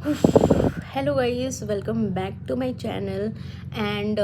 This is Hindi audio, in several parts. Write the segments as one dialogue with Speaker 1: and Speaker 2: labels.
Speaker 1: Hello guys, welcome back to my channel. And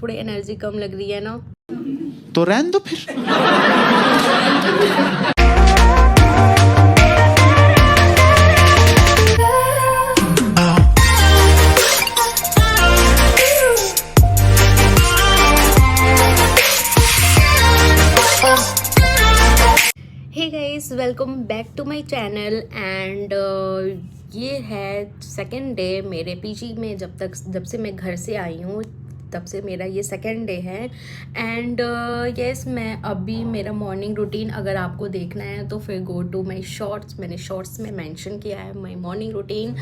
Speaker 1: थोड़ी एनर्जी कम लग रही है ना,
Speaker 2: तो रहने दो फिर।
Speaker 1: Hey guys, welcome back to my channel. And ये है सेकेंड डे मेरे पीजी में। जब से मैं घर से आई हूँ तब से मेरा ये सेकेंड डे है। एंड यस, मैं अभी मेरा मॉर्निंग रूटीन अगर आपको देखना है तो फिर गो टू माय शॉर्ट्स। मैंने शॉर्ट्स में मेंशन किया है माय मॉर्निंग रूटीन।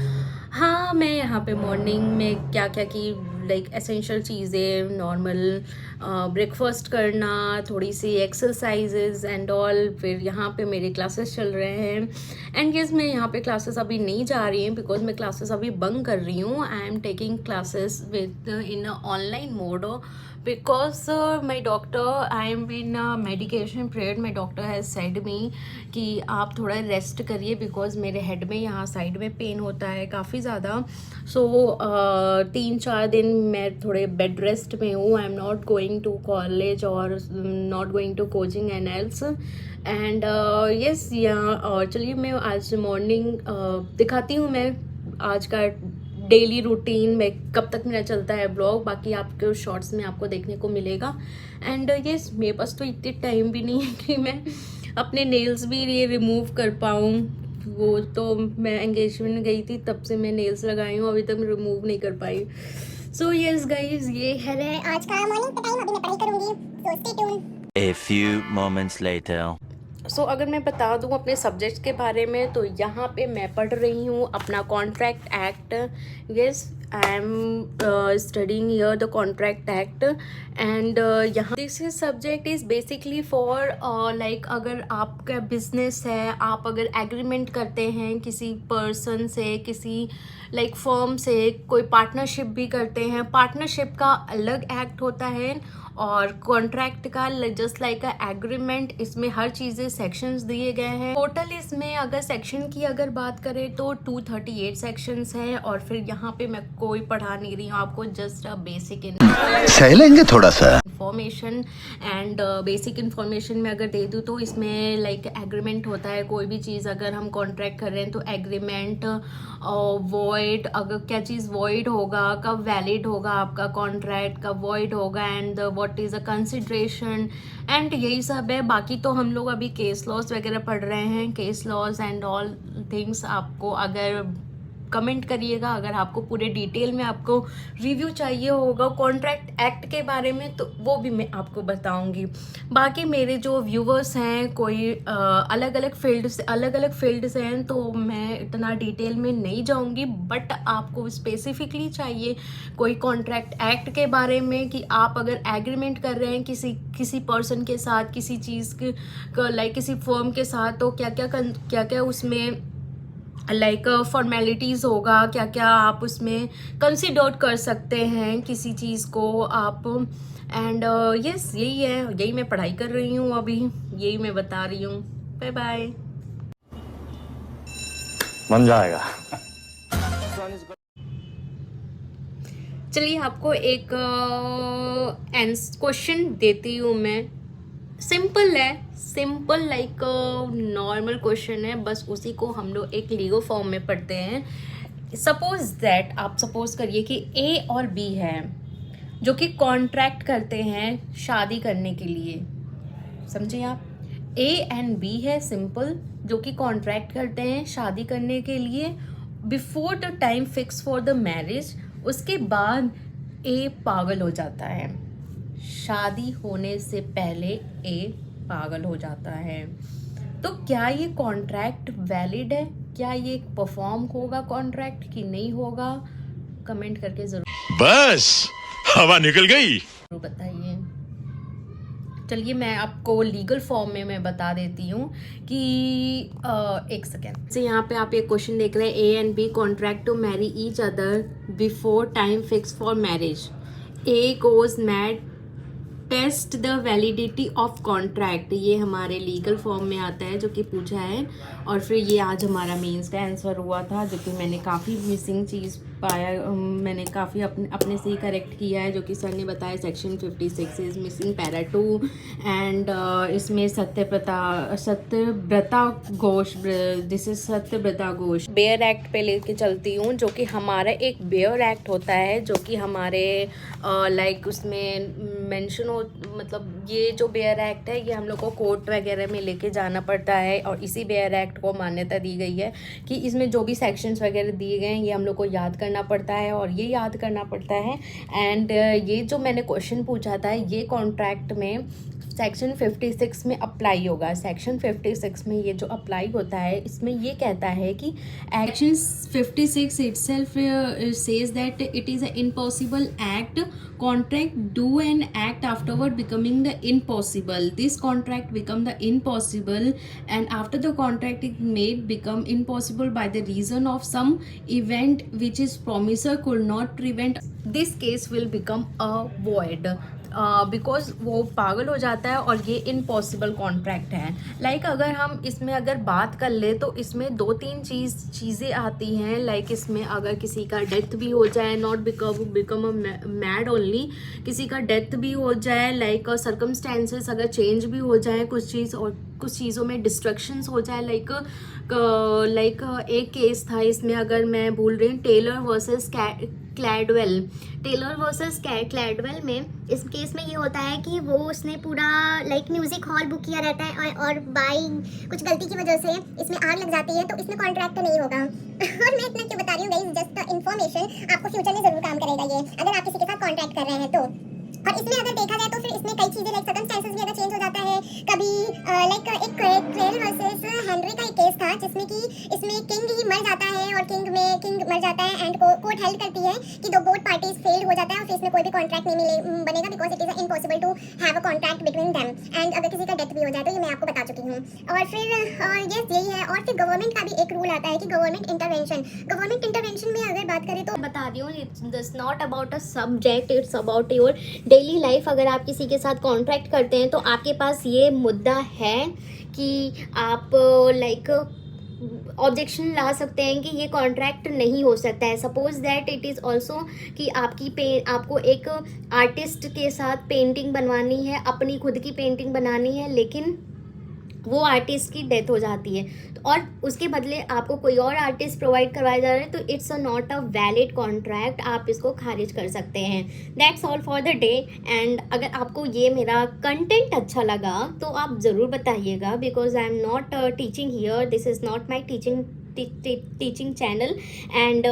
Speaker 1: हाँ, मैं यहाँ पे मॉर्निंग में क्या क्या की लाइक एसेंशियल चीज़ें, नॉर्मल ब्रेकफास्ट करना, थोड़ी सी एक्सरसाइजेज एंड ऑल। फिर यहाँ पे मेरे क्लासेस चल रहे हैं। एंड यस, मैं यहाँ पे क्लासेस अभी नहीं जा रही हूँ बिकॉज मैं क्लासेस अभी बंक कर रही हूँ। I am taking classes with in online mode because my doctor, I am in medication period. My doctor has said me कि आप थोड़ा रेस्ट करिए बिकॉज मेरे हेड में यहाँ साइड में पेन होता है काफ़ी ज़्यादा। सो 3-4 दिन मैं थोड़े बेड रेस्ट में हूँ। I am not going to college और not going to coaching and else. And yes, यहाँ और चलिए मैं आज मॉर्निंग दिखाती हूँ मैं आज का डेली रूटीन में कब तक मेरा चलता है ब्लॉग। बाकी आपके शॉर्ट्स में आपको देखने को मिलेगा। एंड यस, मेरे पास तो इतनी टाइम भी नहीं है कि मैं अपने नेल्स भी ये रिमूव कर पाऊँ। वो तो मैं एंगेजमेंट गई थी तब से मैं नेल्स लगाई हूँ, अभी तक मैं रिमूव नहीं कर पाई। सो यस गाइज, ये है
Speaker 3: आज का मॉर्निंग टाइम। अभी मैं पढ़ाई करूंगी, तो stay tune.
Speaker 2: A few moments later.
Speaker 1: सो अगर मैं बता दूं अपने सब्जेक्ट्स के बारे में तो यहाँ पे मैं पढ़ रही हूँ अपना contract act. Yes, I am studying here the contract act. And यहाँ this is subject is basically for like अगर आपका बिजनेस है, आप अगर एग्रीमेंट करते हैं किसी पर्सन से, किसी लाइक फर्म से, कोई पार्टनरशिप भी करते हैं। पार्टनरशिप का अलग एक्ट होता है और कॉन्ट्रैक्ट का जस्ट लाइक अ एग्रीमेंट। इसमें हर चीज़ें सेक्शंस दिए गए हैं। टोटल इसमें अगर सेक्शन की अगर बात करें तो 238 सेक्शंस हैं। और फिर यहाँ पे मैं कोई पढ़ा नहीं रही हूँ आपको, जस्ट अ बेसिक
Speaker 2: सह लेंगे थोड़ा सा
Speaker 1: इंफॉर्मेशन। एंड बेसिक इंफॉर्मेशन में अगर दे दूँ तो इसमें लाइक एग्रीमेंट होता है। कोई भी चीज़ अगर हम कॉन्ट्रैक्ट कर रहे हैं तो एग्रीमेंट वॉइड, अगर क्या चीज़ वॉइड होगा, कब वैलिड होगा आपका कॉन्ट्रैक्ट, कब वॉइड होगा, and what is a consideration, and यही सब है। बाकी तो हम लोग अभी केस लॉज वगैरह पढ़ रहे हैं, case laws and all things. आपको अगर कमेंट करिएगा अगर आपको पूरे डिटेल में आपको रिव्यू चाहिए होगा कॉन्ट्रैक्ट एक्ट के बारे में तो वो भी मैं आपको बताऊंगी। बाकी मेरे जो व्यूवर्स हैं कोई अलग अलग फील्ड्स हैं तो मैं इतना डिटेल में नहीं जाऊंगी। बट आपको स्पेसिफिकली चाहिए कोई कॉन्ट्रैक्ट एक्ट के बारे में कि आप अगर एग्रीमेंट कर रहे हैं किसी पर्सन के साथ, किसी चीज़ के लाइक किसी फर्म के साथ, तो क्या क्या उसमें लाइक फॉर्मेलिटीज़ होगा, क्या क्या आप उसमें कंसिडर कर सकते हैं किसी चीज़ को आप। एंड यस, यही है, यही मैं पढ़ाई कर रही हूँ अभी, यही मैं बता रही हूँ। Bye bye.
Speaker 2: बन जाएगा।
Speaker 1: चलिए आपको एक क्वेश्चन देती हूँ मैं। सिंपल है, सिंपल लाइक नॉर्मल क्वेश्चन है, बस उसी को हम लोग एक लीगल फॉर्म में पढ़ते हैं। सपोज दैट, आप सपोज करिए कि ए और बी है जो कि कॉन्ट्रैक्ट करते हैं शादी करने के लिए। समझे आप? ए एंड बी है सिंपल, जो कि कॉन्ट्रैक्ट करते हैं शादी करने के लिए before the time fix for the marriage. उसके बाद ए पागल हो जाता है, शादी होने से पहले ए पागल हो जाता है। तो क्या ये कॉन्ट्रैक्ट वैलिड है? क्या ये परफॉर्म होगा कॉन्ट्रैक्ट कि नहीं होगा? कमेंट करके जरूर
Speaker 2: बस हवा निकल गई।
Speaker 1: बताइए। चलिए मैं आपको लीगल फॉर्म में मैं बता देती हूँ कि एक सेकेंड से यहाँ पे आप एक क्वेश्चन देख रहे हैं। A and B contract to marry each other before time fix for marriage. A goes mad test the validity of contract, ये हमारे लीगल फॉर्म में आता है जो कि पूछा है। और फिर ये आज हमारा मेंस का आंसर हुआ था, जो कि मैंने काफ़ी मिसिंग चीज़ पाया, मैंने काफ़ी अपने से ही करेक्ट किया है, जो कि सर ने बताया section 56 is missing para 2 and इसमें Satyabrata Ghosh, this is Satyabrata Ghosh. Bare act पे लेके चलती हूँ, जो कि हमारा एक बेयर एक्ट होता है, जो कि हमारे लाइक उसमें मेंशन हो, मतलब ये जो बेयर एक्ट है ये हम लोग को कोर्ट वगैरह में लेके जाना पड़ता है, और इसी बेयर एक्ट को मान्यता दी गई है कि इसमें जो भी सेक्शंस वगैरह दिए गए हैं ये हम लोग को याद करना पड़ता है, और ये याद करना पड़ता है। एंड ये जो मैंने क्वेश्चन पूछा था ये कॉन्ट्रैक्ट में सेक्शन 56 में अप्लाई होगा। सेक्शन 56 में ये जो अप्लाई होता है इसमें ये कहता है कि action 56 itself says that it is an impossible act, contract do an act afterward becoming the impossible, this contract become the impossible and after the contract is made become impossible by the reason of some event which is promisor could not prevent, this case will become a void because वो पागल हो जाता है और ये इम्पॉसिबल कॉन्ट्रैक्ट है। लाइक अगर हम इसमें अगर बात कर ले तो इसमें 2-3 चीज़ें आती हैं। लाइक इसमें अगर किसी का डेथ भी हो जाए, not become a mad only, किसी का डेथ भी हो जाए, लाइक सर्कमस्टेंसेस अगर चेंज भी हो जाए कुछ चीज़, और कुछ चीज़ों में डिस्ट्रक्शंस हो जाए। लाइक एक केस था इसमें, अगर मैं भूल रही हूँ, टेलर वर्सेस क्लैडवेल, टेलर वर्सेस क्लैडवेल में इस केस में ये होता है कि वो उसने पूरा लाइक म्यूजिक हॉल बुक किया रहता है और बाई कुछ गलती की वजह से इसमें आग लग जाती है, तो इसमें कॉन्ट्रैक्ट नहीं होगा। और मैं इतना क्यों बता रही हूँ गाइस, जस्ट इन्फॉर्मेशन, आपको फ्यूचर में जरूर काम करेगा ये अगर आप किसी के साथ कॉन्ट्रैक्ट कर रहे हैं तो। और इसमें अगर देखा जाए तो फिर इसमें कई चीज़ें लाइक सर्कमस्टेंसेस भी अगर चेंज हो जाता है कभी, लाइक एक क्रेल वर्सेस हेनरी का एक केस था जिसमें कि इसमें किंग ही मर जाता है, और किंग मर जाता है एंड कोर्ट हेल्ड करती है कि दो बोथ पार्टीज फेल्ड हो जाता है और फिर इसमें कोई भी कॉन्ट्रैक्ट नहीं बनेगा, because it is impossible to have a contract between them. And अगर किसी का डेथ भी हो जाए तो ये मैं आपको बता चुकी हूँ। और फिर यस यही है। और फिर गवर्नमेंट का भी एक रूल आता है कि गवर्नमेंट इंटरवेंशन में अगर बात करें तो बता रही हूँ, it's not about a subject, it's about your daily life. अगर आप किसी के साथ कॉन्ट्रैक्ट करते हैं तो आपके पास ये मुद्दा है कि आप लाइक ऑब्जेक्शन ला सकते हैं कि ये कॉन्ट्रैक्ट नहीं हो सकता है। Suppose that it is also कि आपको एक आर्टिस्ट के साथ पेंटिंग बनवानी है, अपनी खुद की पेंटिंग बनानी है, लेकिन वो आर्टिस्ट की डेथ हो जाती है और उसके बदले आपको कोई और आर्टिस्ट प्रोवाइड करवाया जा रहा है, तो it's not a valid contract, आप इसको खारिज कर सकते हैं। That's all for the day. And अगर आपको ये मेरा कंटेंट अच्छा लगा तो आप ज़रूर बताइएगा, because I am not teaching here, this is not my teaching channel. And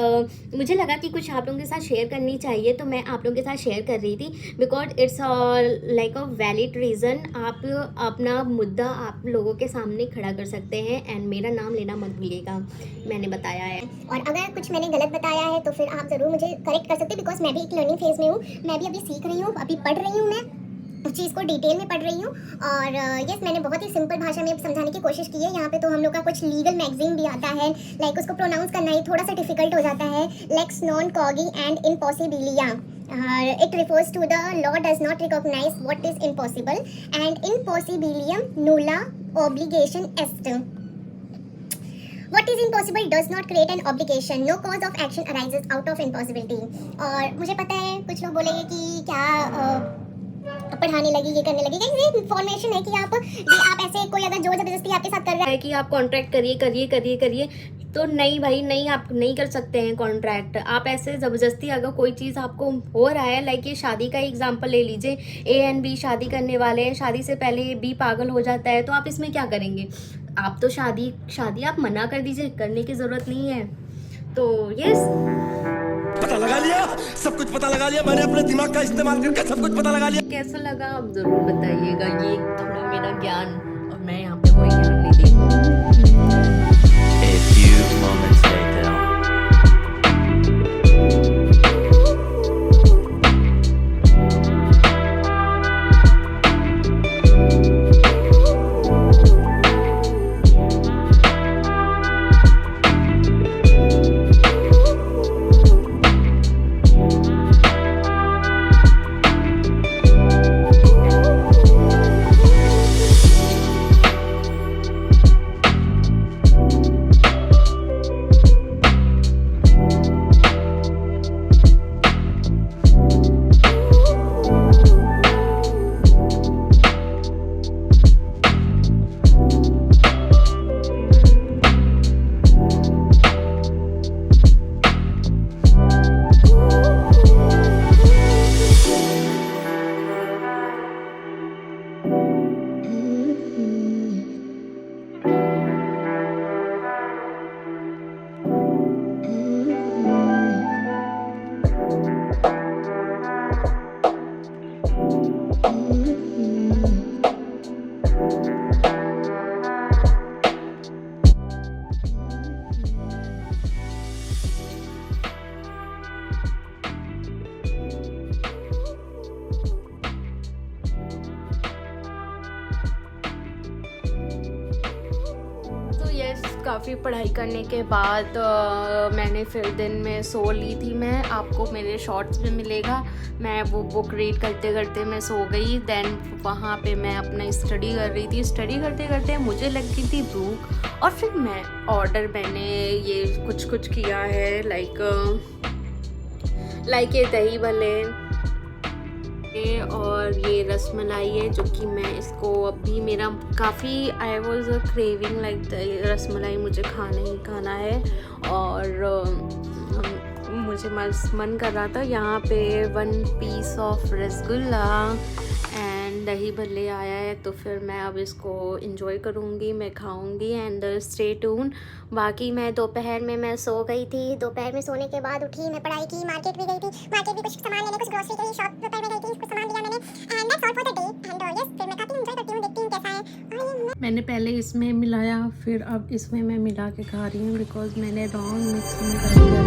Speaker 1: मुझे लगा कि कुछ आप लोगों के साथ शेयर करनी चाहिए, तो मैं आप लोगों के साथ शेयर कर रही थी, because it's like a valid reason. आप अपना मुद्दा आप लोगों के सामने खड़ा कर सकते हैं। एंड मेरा नाम लेना मत भूलिएगा, मैंने बताया है।
Speaker 3: और अगर कुछ मैंने गलत बताया है तो फिर आप ज़रूर मुझे करेक्ट कर सकते हैं, बिकॉज मैं भी एक लर्निंग फेज में हूँ, मैं भी अभी सीख रही हूँ, अभी पढ़ रही हूँ, मैं उस चीज़ को डिटेल में पढ़ रही हूँ। और यस मैंने बहुत ही सिंपल भाषा में समझाने की कोशिश की है। यहाँ पे तो हम लोग का कुछ लीगल मैगजीन भी आता है, लाइक उसको प्रोनाउंस करना ही थोड़ा सा डिफिकल्ट हो जाता है। लेक्स नॉन कॉगी and impossibilia, it refers to the law does not recognize what is impossible and impossibilium nulla obligation est. What is impossible does not create an obligation. No cause of action arises out of impossibility. और मुझे पता है कुछ लोग बोलेंगे कि क्या पढ़ाने लगी, ये करने लगी, ये इन्फॉर्मेशन है कि आप ऐसे कोई अगर जोर जबरदस्ती आपके साथ कर रहा है
Speaker 1: कि आप कॉन्ट्रैक्ट करिए, तो नहीं भाई, नहीं, आप नहीं कर सकते हैं कॉन्ट्रैक्ट। आप ऐसे ज़बरदस्ती अगर कोई चीज़ आपको हो रहा है, लाइक ये शादी का एग्जांपल ले लीजिए, ए एंड बी शादी करने वाले हैं, शादी से पहले बी पागल हो जाता है, तो आप इसमें क्या करेंगे? आप तो शादी आप मना कर दीजिए, करने की ज़रूरत नहीं है। तो यस,
Speaker 4: पता लगा लिया, सब कुछ पता लगा लिया, मैंने अपने दिमाग का इस्तेमाल करके सब कुछ पता लगा लिया।
Speaker 1: कैसा लगा आप ज़रूर बताइएगा। ये थोड़ा मेरा ज्ञान, और मैं यहाँ पे कोई ज्ञान नहीं दे रही हूँ।
Speaker 2: A few moments later.
Speaker 1: काफ़ी पढ़ाई करने के बाद मैंने फिर दिन में सो ली थी। मैं आपको मेरे शॉर्ट्स में मिलेगा, मैं वो बुक रीड करते करते मैं सो गई। देन वहाँ पे मैं अपना स्टडी कर रही थी। स्टडी करते करते मुझे लग गई थी भूख, और फिर मैंने ये कुछ किया है लाइक ये दही भल्ले और ये रसमलाई है, जो कि मैं इसको अभी मेरा काफ़ी I was craving like rasmalai मुझे खाना है, और मुझे मन कर रहा था। यहाँ पे 1 पीस ऑफ रसगुल्ला एंड दही भल्ले आया है, तो फिर मैं अब इसको इंजॉय करूँगी, मैं खाऊँगी एंड स्टे ट्यून। बाकी मैं दोपहर में मैं सो गई थी। दोपहर में सोने के बाद उठी, मैं पढ़ाई की, मार्केट भी गई थी, मार्केट भी कुछ सामान लेने, कुछ ग्रोसरी के लिए शॉप दोपहर में गई थी, कुछ सामान लिया मैंने and that's all for the day. And yes, फिर मैं काफ़ी इंजॉय करती हूँ, देखती हूँ कैसा है। मैंने पहले इसमें मिलाया, फिर अब इसमें मैं मिला के खा रही हूँ बिकॉज मैंने रॉन्ग मिक्सिंग कर दिया